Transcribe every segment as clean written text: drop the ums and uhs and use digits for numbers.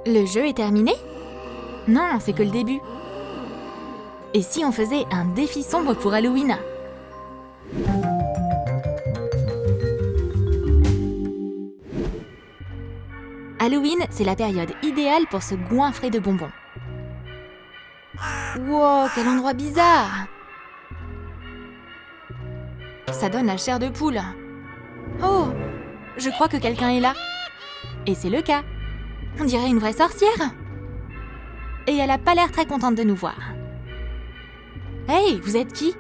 Le jeu est terminé? Non, c'est que le début. Et si on faisait un défi sombre pour Halloween? Halloween, c'est la période idéale pour se goinfrer de bonbons. Wow, quel endroit bizarre! Ça donne la chair de poule. Oh, je crois que quelqu'un est là. Et c'est le cas. On dirait une vraie sorcière. Et elle a pas l'air très contente de nous voir. Hey, vous êtes qui?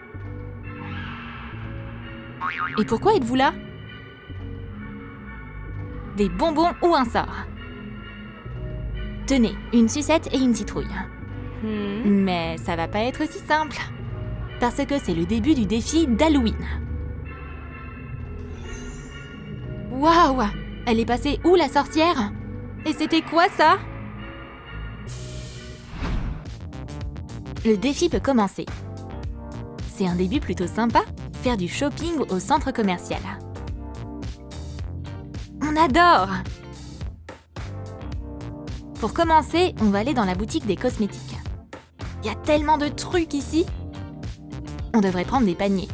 Et pourquoi êtes-vous là? Des bonbons ou un sort? Tenez, une sucette et une citrouille. Mais ça va pas être si simple. Parce que c'est le début du défi d'Halloween. Waouh! Elle est passée où, la sorcière? Et c'était quoi ça? Le défi peut commencer. C'est un début plutôt sympa, faire du shopping au centre commercial. On adore! Pour commencer, on va aller dans la boutique des cosmétiques. Il y a tellement de trucs ici! On devrait prendre des paniers.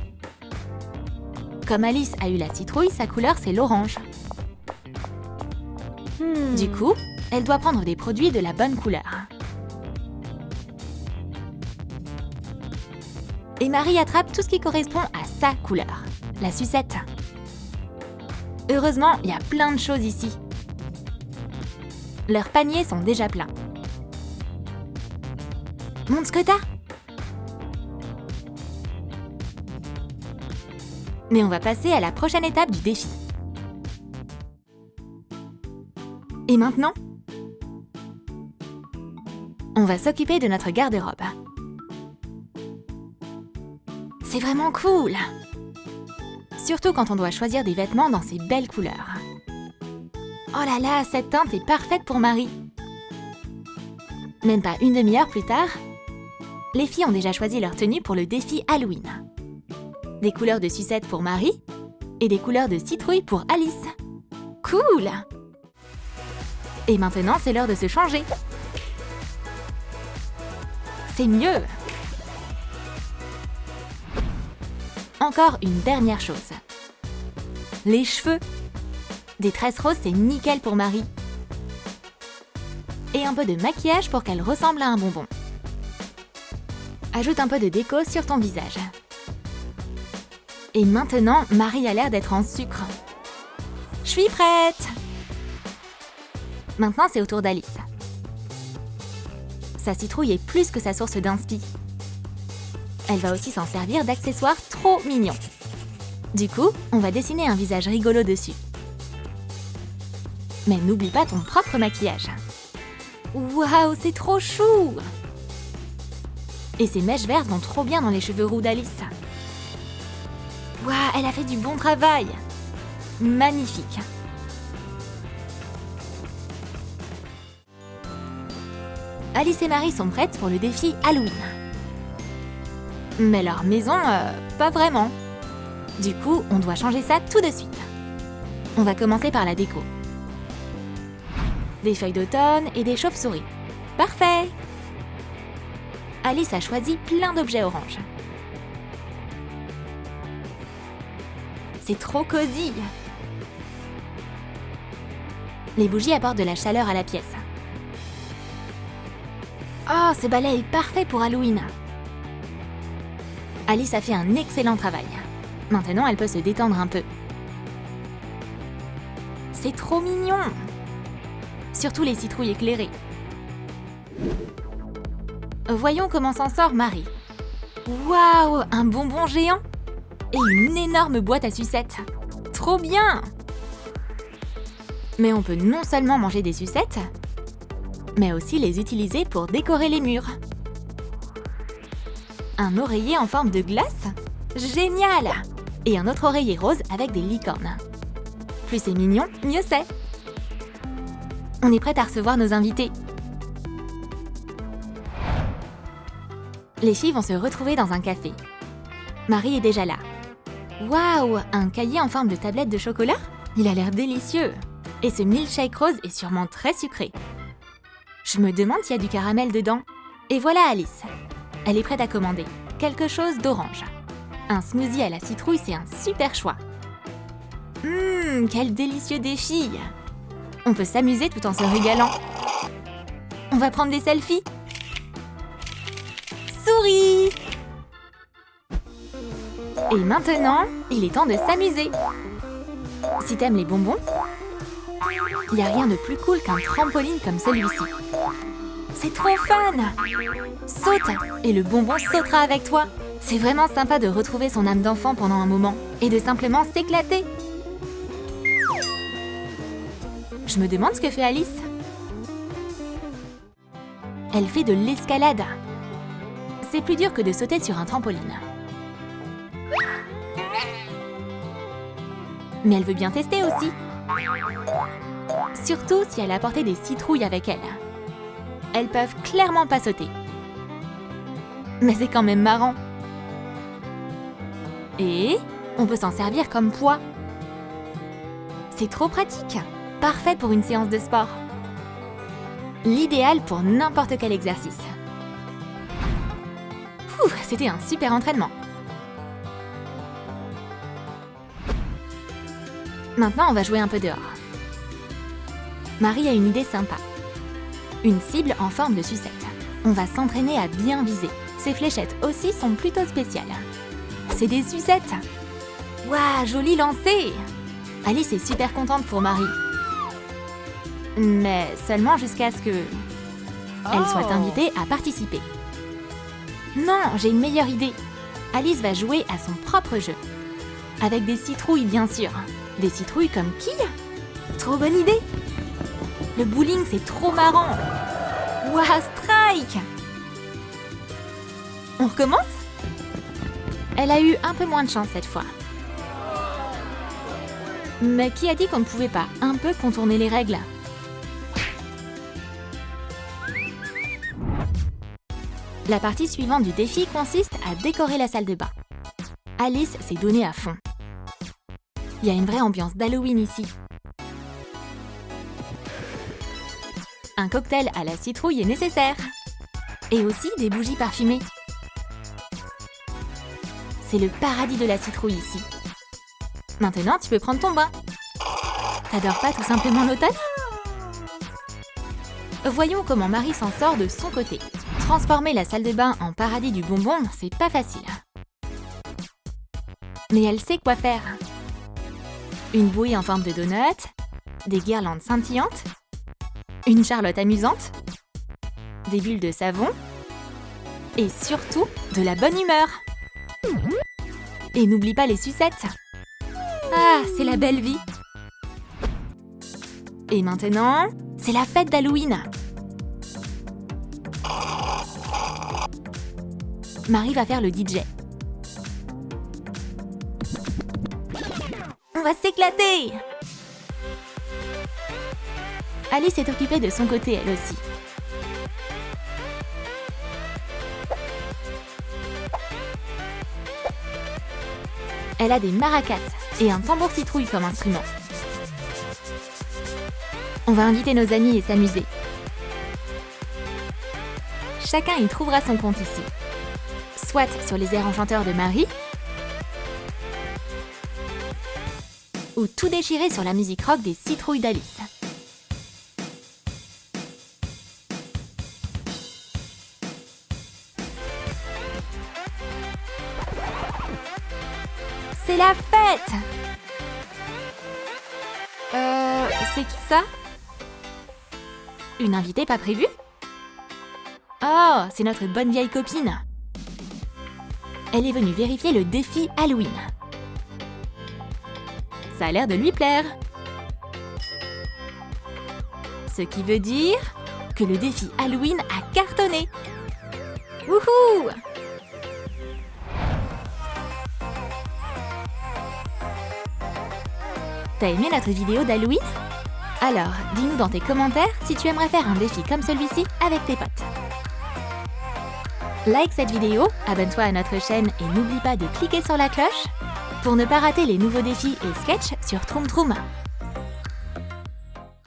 Comme Alice a eu la citrouille, sa couleur c'est l'orange. Du coup, elle doit prendre des produits de la bonne couleur. Et Marie attrape tout ce qui correspond à sa couleur, la sucette. Heureusement, il y a plein de choses ici. Leurs paniers sont déjà pleins. Montre ce que t'as! Mais on va passer à la prochaine étape du défi. Et maintenant, on va s'occuper de notre garde-robe. C'est vraiment cool! Surtout quand on doit choisir des vêtements dans ces belles couleurs. Oh là là, cette teinte est parfaite pour Marie! Même pas une demi-heure plus tard, les filles ont déjà choisi leur tenue pour le défi Halloween. Des couleurs de sucette pour Marie et des couleurs de citrouille pour Alice. Cool! Et maintenant, c'est l'heure de se changer. C'est mieux! Encore une dernière chose. Les cheveux. Des tresses roses, c'est nickel pour Marie. Et un peu de maquillage pour qu'elle ressemble à un bonbon. Ajoute un peu de déco sur ton visage. Et maintenant, Marie a l'air d'être en sucre. Je suis prête! Maintenant, c'est au tour d'Alice. Sa citrouille est plus que sa source d'inspi. Elle va aussi s'en servir d'accessoires trop mignons. Du coup, on va dessiner un visage rigolo dessus. Mais n'oublie pas ton propre maquillage. Waouh, c'est trop chou! Et ces mèches vertes vont trop bien dans les cheveux roux d'Alice. Waouh, elle a fait du bon travail! Magnifique! Alice et Marie sont prêtes pour le défi Halloween. Mais leur maison, pas vraiment. Du coup, on doit changer ça tout de suite. On va commencer par la déco. Des feuilles d'automne et des chauves-souris. Parfait! Alice a choisi plein d'objets orange. C'est trop cosy! Les bougies apportent de la chaleur à la pièce. Oh, ce balai est parfait pour Halloween! Alice a fait un excellent travail. Maintenant, elle peut se détendre un peu. C'est trop mignon! Surtout les citrouilles éclairées. Voyons comment s'en sort Marie. Waouh, un bonbon géant! Et une énorme boîte à sucettes. Trop bien! Mais on peut non seulement manger des sucettes, mais aussi les utiliser pour décorer les murs. Un oreiller en forme de glace? Génial! Et un autre oreiller rose avec des licornes. Plus c'est mignon, mieux c'est. On est prête à recevoir nos invités. Les filles vont se retrouver dans un café. Marie est déjà là. Waouh, un cahier en forme de tablette de chocolat? Il a l'air délicieux. Et ce milkshake rose est sûrement très sucré. Je me demande s'il y a du caramel dedans. Et voilà Alice. Elle est prête à commander quelque chose d'orange. Un smoothie à la citrouille, c'est un super choix. Quel délicieux défi! On peut s'amuser tout en se régalant. On va prendre des selfies. Souris! Et maintenant, il est temps de s'amuser. Si t'aimes les bonbons, il n'y a rien de plus cool qu'un trampoline comme celui-ci. C'est trop fun! Saute et le bonbon sautera avec toi. C'est vraiment sympa de retrouver son âme d'enfant pendant un moment et de simplement s'éclater. Je me demande ce que fait Alice. Elle fait de l'escalade. C'est plus dur que de sauter sur un trampoline. Mais elle veut bien tester aussi. Surtout si elle a apporté des citrouilles avec elle. Elles peuvent clairement pas sauter. Mais c'est quand même marrant. Et on peut s'en servir comme poids. C'est trop pratique. Parfait pour une séance de sport. L'idéal pour n'importe quel exercice. C'était un super entraînement. Maintenant, on va jouer un peu dehors. Marie a une idée sympa. Une cible en forme de sucette. On va s'entraîner à bien viser. Ces fléchettes aussi sont plutôt spéciales. C'est des sucettes. Waouh, joli lancer! Alice est super contente pour Marie. Mais seulement jusqu'à ce que elle soit invitée à participer. Non, j'ai une meilleure idée. Alice va jouer à son propre jeu. Avec des citrouilles, bien sûr. Des citrouilles comme qui? Trop bonne idée! Le bowling, c'est trop marrant! Waouh, strike! On recommence? Elle a eu un peu moins de chance cette fois. Mais qui a dit qu'on ne pouvait pas un peu contourner les règles? La partie suivante du défi consiste à décorer la salle de bain. Alice s'est donnée à fond. Il y a une vraie ambiance d'Halloween ici. Un cocktail à la citrouille est nécessaire. Et aussi des bougies parfumées. C'est le paradis de la citrouille ici. Maintenant, tu peux prendre ton bain. T'adores pas tout simplement l'automne? Voyons comment Marie s'en sort de son côté. Transformer la salle de bain en paradis du bonbon, c'est pas facile. Mais elle sait quoi faire. Une bouée en forme de donut, des guirlandes scintillantes, une charlotte amusante, des bulles de savon et surtout de la bonne humeur. Et n'oublie pas les sucettes. Ah, c'est la belle vie. Et maintenant, c'est la fête d'Halloween. Marie va faire le DJ. On va s'éclater! Alice est occupée de son côté, elle aussi. Elle a des maracas et un tambour citrouille comme instrument. On va inviter nos amis et s'amuser. Chacun y trouvera son compte ici. Soit sur les airs enchanteurs de Marie, ou tout déchirer sur la musique rock des citrouilles d'Alice. C'est la fête! C'est qui ça? Une invitée pas prévue? Oh, c'est notre bonne vieille copine. Elle est venue vérifier le défi Halloween. Ça a l'air de lui plaire. Ce qui veut dire que le défi Halloween a cartonné. Wouhou! T'as aimé notre vidéo d'Halloween? Alors, dis-nous dans tes commentaires si tu aimerais faire un défi comme celui-ci avec tes potes. Like cette vidéo, abonne-toi à notre chaîne et n'oublie pas de cliquer sur la cloche pour ne pas rater les nouveaux défis et sketchs sur Troom Troom.